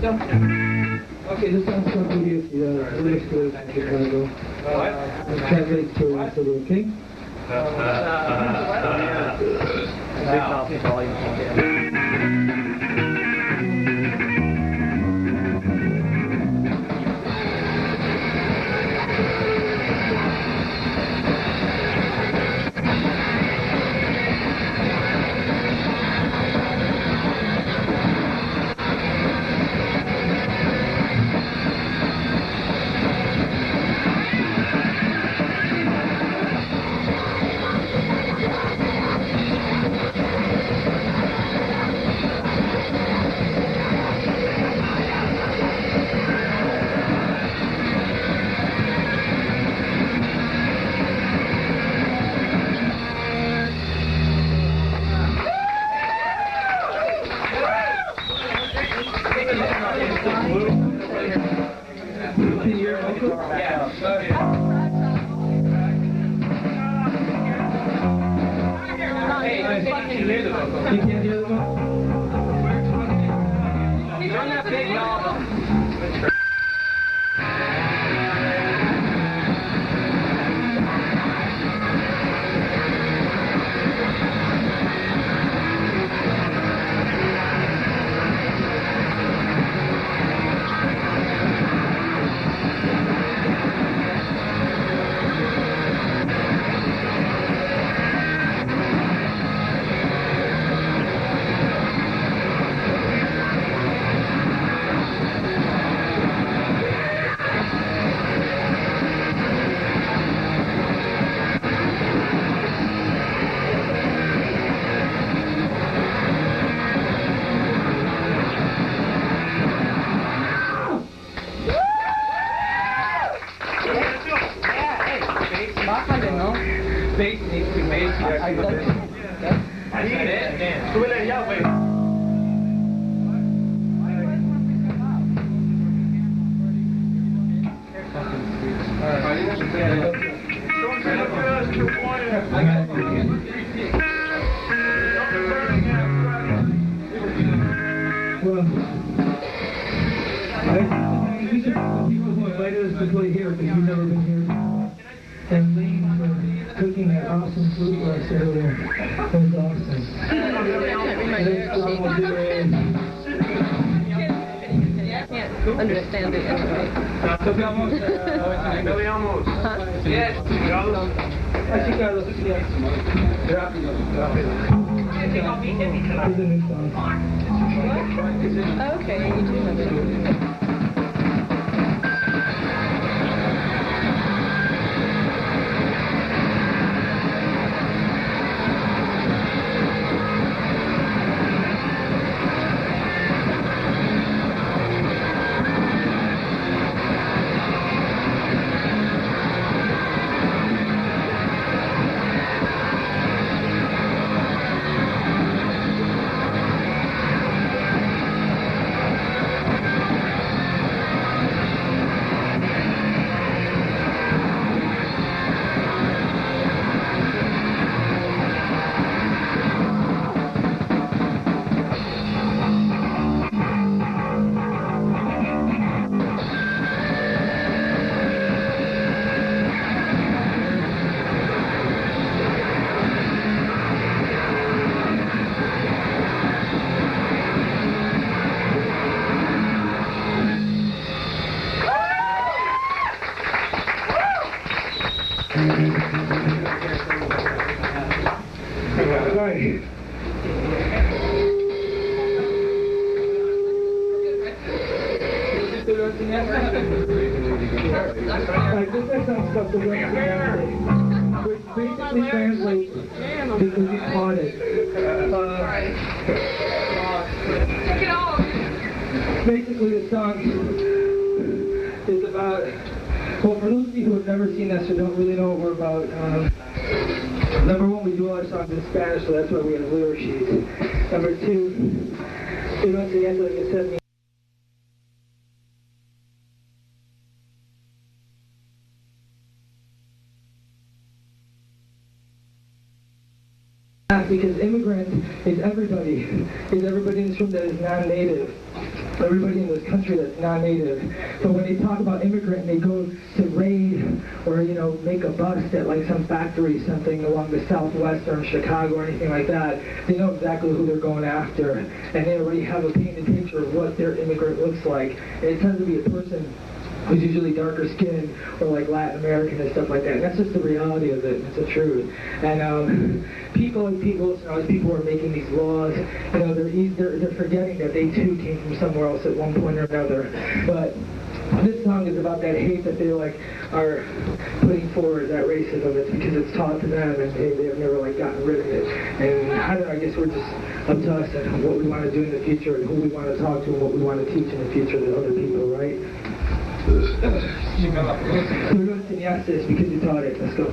Okay, this one's going to be the lyrics to Chicago. Translates to City, okay? You can't hear the vocal? Turn that big knob on. Bass needs to be made. Súbele ya, güey. Well, these are the people who invited us to play here because you've never been here. And Lee for cooking that awesome food for us earlier. That was awesome. Understand it anyway. Yes. Así Carlos, yes. Rápido, rápido. Okay, you do have it. This next song stuff which basically translates because you caught it. Basically the song is about, well, for those of you who have never seen us or don't really know what we're about, number one, we do all our songs in Spanish, so that's why we have lyric sheets. Number two, we don't say like it says. Because immigrant is everybody in this room that is non-native. everybody in this country that's non-native. But when they talk about immigrant and they go to raid or, you know, make a bust at like some factory, something along the southwest or in Chicago or anything like that, they know exactly who they're going after. And they already have a painted picture of what their immigrant looks like. And it tends to be a person who's usually darker skinned or like Latin American and stuff like that. And that's just the reality of it. It's the truth. And people, as people are making these laws, you know, they're forgetting that they too came from somewhere else at one point or another. But this song is about that hate that they like are putting forward, that racism. It's because it's taught to them and they've never like gotten rid of it. And I don't know, I guess we're just up to us and what we want to do in the future and who we want to talk to and what we want to teach in the future to other people, right? So we're going to yes this because you taught it. Let's go.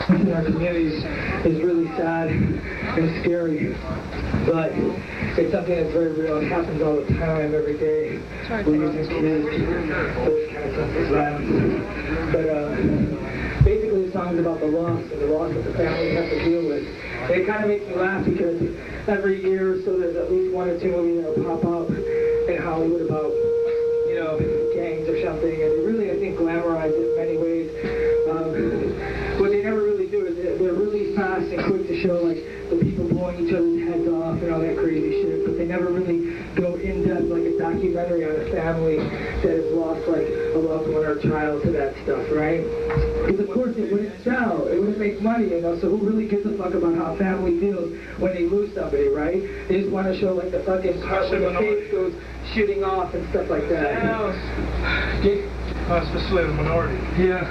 In our communities is really sad and scary, but it's something that's very real. It happens all the time, every day. We're using kids, those kind of stuff as well. But basically the song is about the loss and the loss that the families have to deal with. And it kind of makes me laugh because every year or so there's at least one or two movies that pop up in Hollywood about, you know, gangs or something, and they really, I think, glamorize it in many ways. What they never really do is they're really fast and quick to show like the people blowing each other's heads off and all that crazy shit, but they never really go in depth like a documentary on a family that has lost like a loved one or a child to that stuff, right? Because of course it wouldn't sell, it wouldn't make money, you know, so who really gives a fuck about how family feels when they lose somebody, right? They just want to show like the fucking part where the face goes shooting off and stuff like that. Especially the minority. Yeah.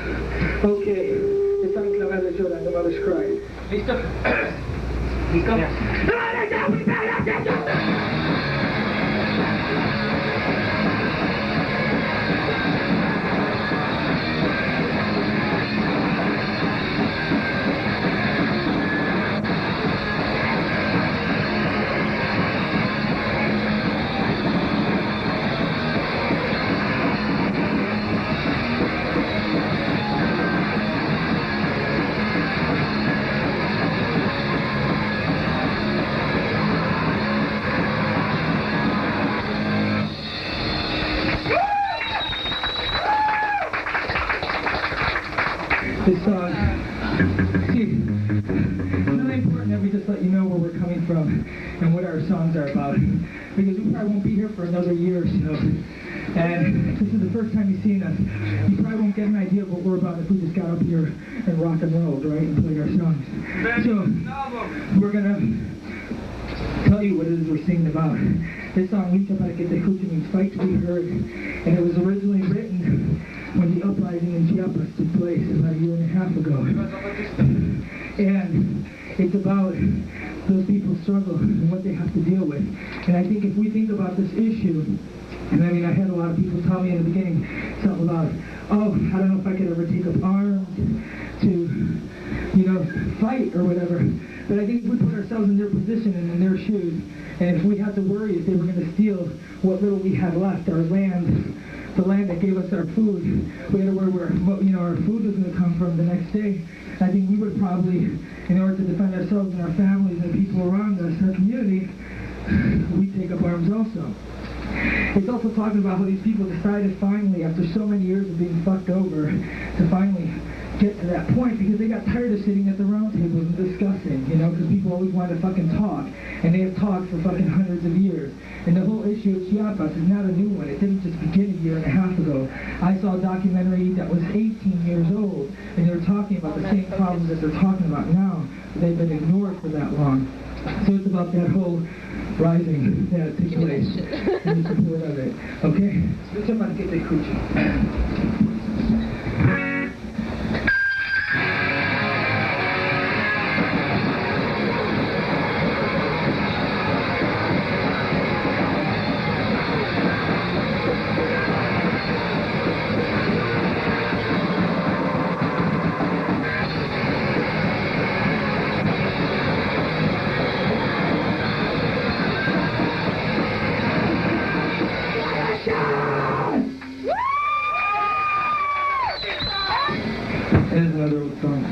Okay. The son's no other children, the mother's crying. Listo. Listo? This song, see, it's really important that we just let you know where we're coming from and what our songs are about, because we probably won't be here for another year or so, and this is the first time you've seen us. You probably won't get an idea of what we're about if we just got up here and rock and rolled, right, and played our songs. So, we're going to tell you what it is we're singing about. This song, Lucha para que te escuchen, means fight to be heard, and it was originally written when the uprising in Chiapas took place about a year and a half ago. And it's about those people's struggle and what they have to deal with. And I think if we think about this issue, and I mean, I had a lot of people tell me in the beginning something about, oh, I don't know if I could ever take up arms to, you know, fight or whatever. But I think if we put ourselves in their position and in their shoes, and if we had to worry if they were going to steal what little we had left, our land, the land that gave us our food, we had to worry where, you know, our food was going to come from the next day. I think we would probably, in order to defend ourselves and our families and the people around us, our community, we'd take up arms also. It's also talking about how these people decided finally, after so many years of being fucked over, to finally get to that point, because they got tired of sitting at the round tables and discussing, you know, because people always wanted to fucking talk, and they have talked for fucking hundreds of years. And the whole issue of Chiapas is not a new one. It didn't just begin a year and a half ago. I saw a documentary that was 18 years old, and they're talking about the same problems that they're talking about now. They've been ignored for that long. So it's about that whole rising that took place and the support of it. Okay? So somebody get the coochie. There's another old song.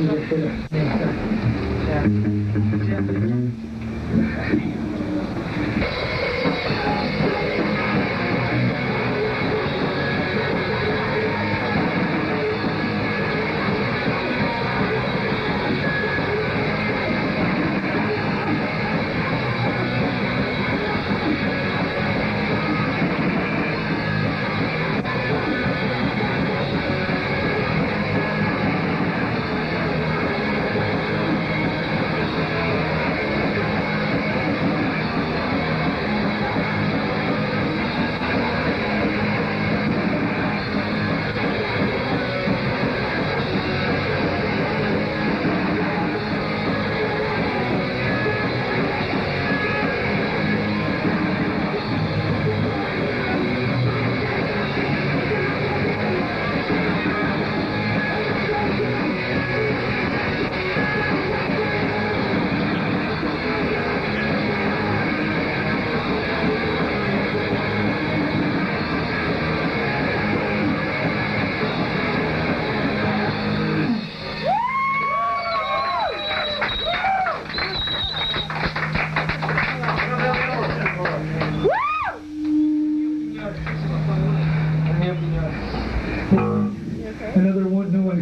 Another one, no one,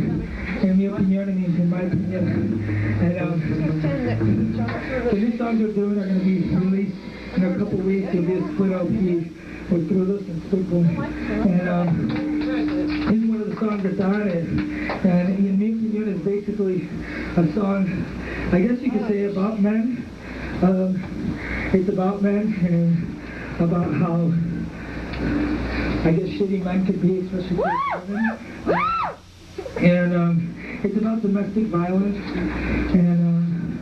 and mi opinion means in my opinion. And so these songs we're doing are going to be released in a couple weeks. There'll be a split LP with Crudos and split one. And this is one of the songs that's on it. And in mi opinion is basically a song, I guess you could say, about men. It's about men and about how, I guess, shitty men could be, especially for women. And it's about domestic violence. And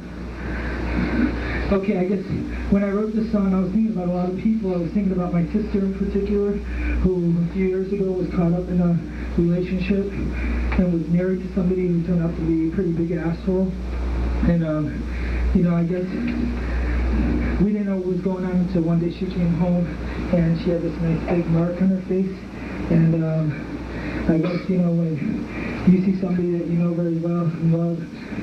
okay, I guess when I wrote this song, I was thinking about a lot of people. I was thinking about my sister in particular, who a few years ago was caught up in a relationship and was married to somebody who turned out to be a pretty big asshole. And you know, I guess we didn't know what was going on until one day she came home and she had this nice big mark on her face. And I guess, you know, when you see somebody that you know very well and love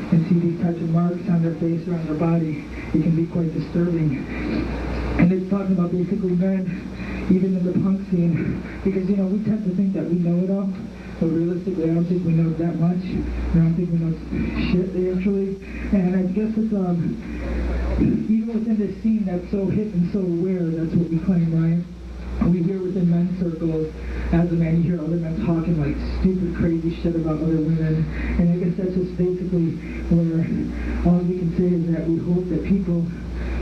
and see these types of marks on their face or on their body, it can be quite disturbing. And it's talking about basically men, even in the punk scene, because, you know, we tend to think that we know it all, but realistically I don't think we know that much. I don't think we know shit, actually. And I guess it's, even within this scene that's so hip and so aware, that's what we claim, right? We hear within men's circles, as a man, you hear other men talking like stupid, crazy shit about other women. And I guess that's just basically where all we can say is that we hope that people,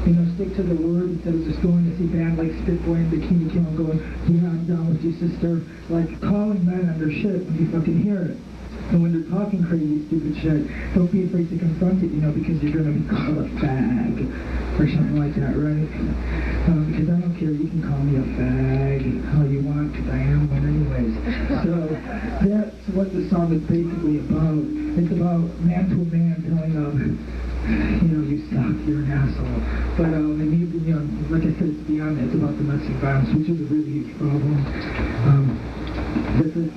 you know, stick to the word instead of just going to see band like Spitboy and Bikini Kill and going, yeah, I'm down with you, sister. Like calling men on their shit when you fucking hear it. And when they're talking crazy, stupid shit, don't be afraid to confront it, you know, because you're going to be called a fag or something like that, right? Because I don't care, you can call me a fag all you want, because I am one anyways. So that's what the song is basically about. It's about man to man telling you know, you suck, you're an asshole. But you know, like I said, it's beyond that. It's about domestic violence, which is a really huge problem. This is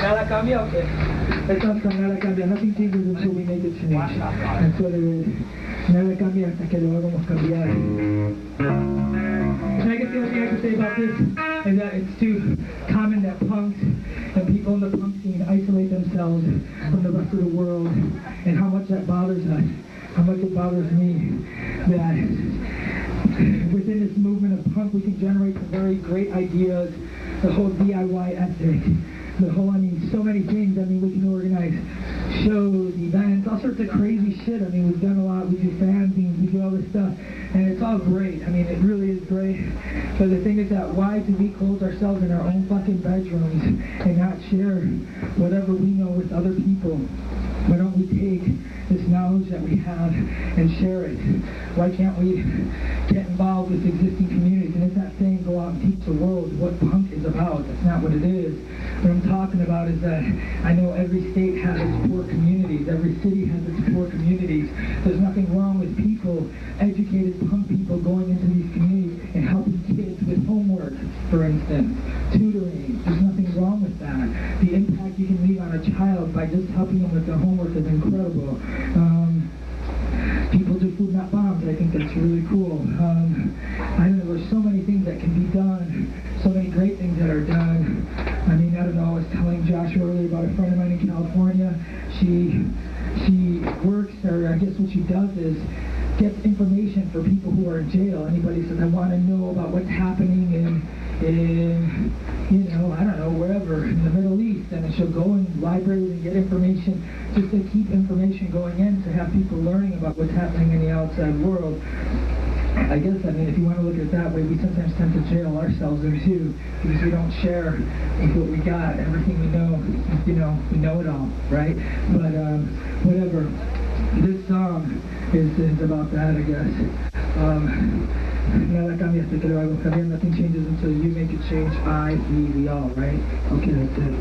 Nada cambia, okay. That song's called Nada Cambia. Nothing changes until we make it change. That's what it is. Nada cambia hasta que lo hagamos cambiar. And I guess the only thing I can say about this is that it's too common that punks and people in the punk scene isolate themselves from the rest of the world, and how much that bothers us, how much it bothers me, that within this movement of punk we can generate some very great ideas, the whole DIY ethic, the whole, I mean, so many things. I mean, we can organize shows, events, all sorts of crazy shit. I mean, we've done a lot. We do fanzines, we do all this stuff, and it's all great. I mean, it really is great. But the thing is that why do we close ourselves in our own fucking bedrooms and not share whatever we know with other people? Why don't we take this knowledge that we have and share it? Why can't we get involved with existing communities? And it's not saying go out and teach the world what punk is about. That's not what it is. What I'm talking about is that I know every state has its poor communities. Every city has its poor communities. There's nothing wrong with people, educated punk people, going into these communities and helping kids with homework, for instance, tutoring. There's nothing wrong with that. The impact you can leave on a child by just helping them with their homework is incredible. People do food, not bombs. I think that's really cool. I know there's so many things that can be done, so many great things that are done. I mean, I don't know, I was telling Joshua earlier about a friend of mine in California. She works, or I guess what she does is gets information for people who are in jail. Anybody says, I want to know about what's happening in you know, I don't know, wherever, in the Middle East, and she'll go in libraries and get information, just to keep information going in, to have people learning about what's happening in the outside world. I guess, I mean, if you want to look at it that way, we sometimes tend to jail ourselves in too, because we don't share with what we got, everything we know, you know, we know it all, right? But, whatever. This song is about that, I guess. Nada cambia hasta que lo hago cambiar. Nothing changes until you make it change. I, we all, right? Okay, that's it.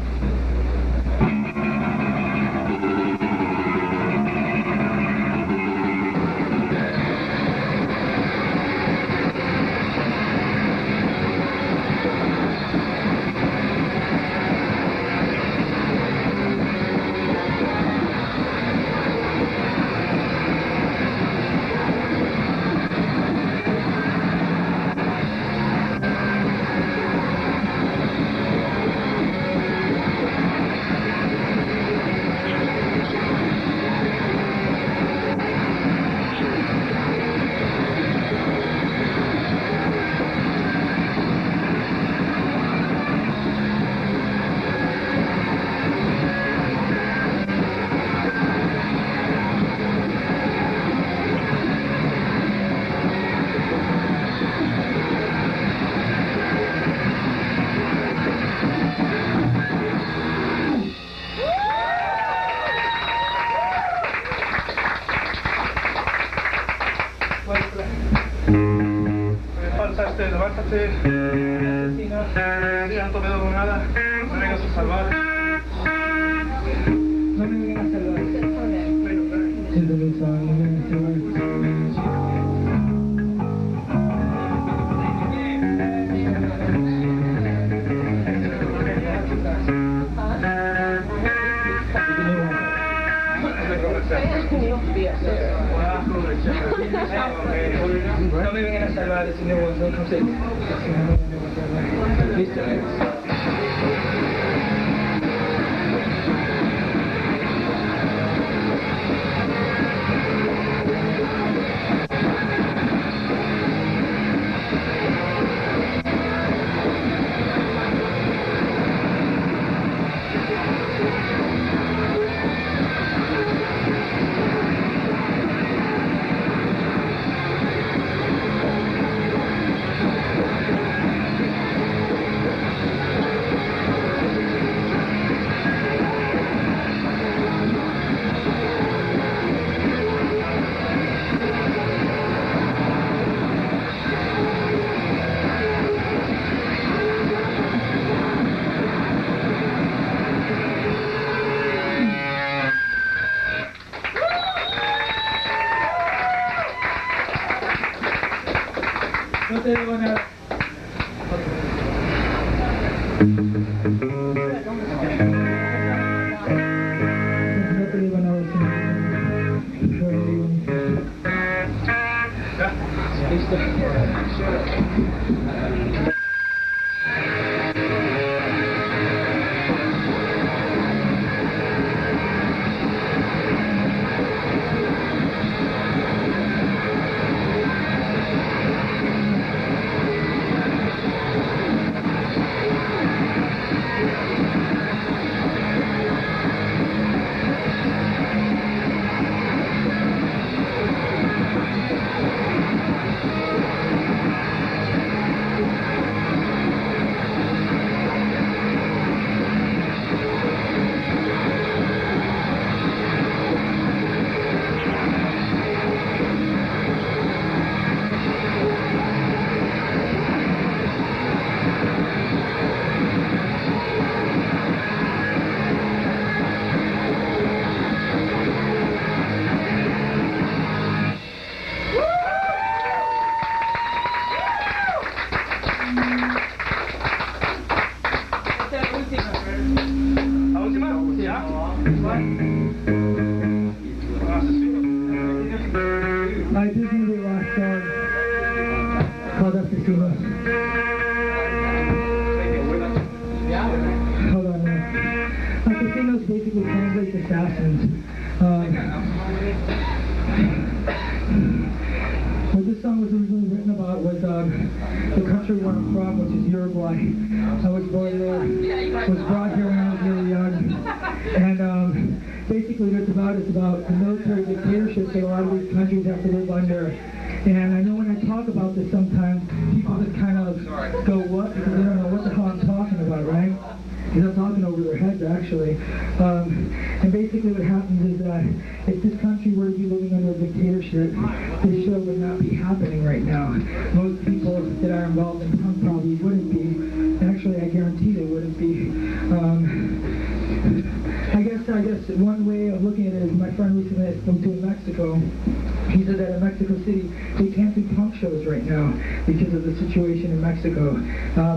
Levántate, asesino, no te veo con nada, no me vengas a salvar. No me vengan a salvar. Es de mi song, no me vengan a salvar. No me vengan a salvar, ese nuevo, no sé. Listo. No te debo nada. Okay. La última, ¿ya? I did do the last song called Asesinos. Hold on now. Asesinos basically translates assassins. What this song was originally written about was the country where I'm from, which is Uruguay. I was born there, was brought here when I was really young. And basically what it's about the military dictatorship that a lot of these countries have to live under. And I know when I talk about this sometimes, people just kind of go, what? Because they don't know what the hell I'm talking about, right? Because I'm talking over their heads, actually. And basically what happens is that if this country were to be living under a dictatorship, this show would not be happening right now. Most people that are involved in punk probably wouldn't be. Actually, I guarantee they wouldn't be. I guess one way of looking at it is my friend recently I spoke to in Mexico. He said that in Mexico City, they can't do punk shows right now because of the situation in Mexico.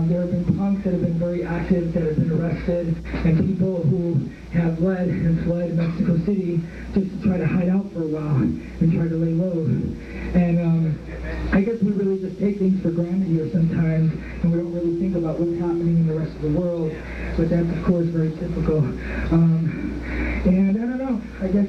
There have been punks that have been very active, that have been arrested, and people who have led and fled Mexico City just to try to hide out for a while and try to lay low. And I guess we really just take things for granted here sometimes, and we don't really think about what's happening in the rest of the world, but that's of course very typical. And I don't know, I guess,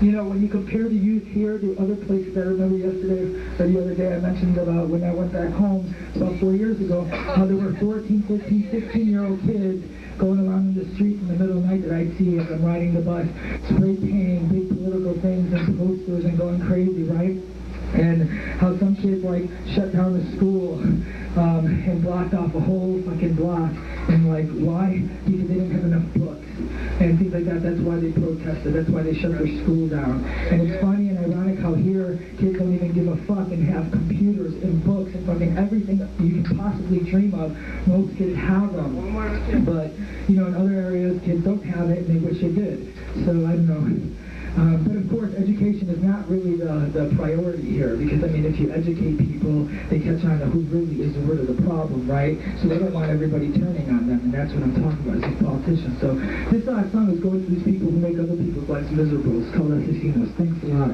you know, when you compare the youth here to other places, I remember yesterday or the other day I mentioned about when I went back home about 4 years ago, how there were 14, 15, 16-year-old kids going around in the streets in the middle of the night that I'd see as I'm riding the bus, spray painting big political things and posters and going crazy, right? And how some kids like shut down the school and blocked off a whole fucking block, and like why? Because they didn't have enough books and things like that. That's why they protested. That's why they shut their school down. And it's funny and ironic how here kids don't even give a fuck and have computers and books and fucking everything that you can possibly dream of. Most kids have them, but you know, in other areas kids don't have it and they wish they did. So I don't know. But of course, education is not really the priority here, because I mean, if you educate people, they catch on to who really is the root of the problem, right? So they don't want everybody turning on them, and that's what I'm talking about, as these politicians. So this last song is going to these people who make other people's lives miserable. It's called Asesinos. Thanks a lot.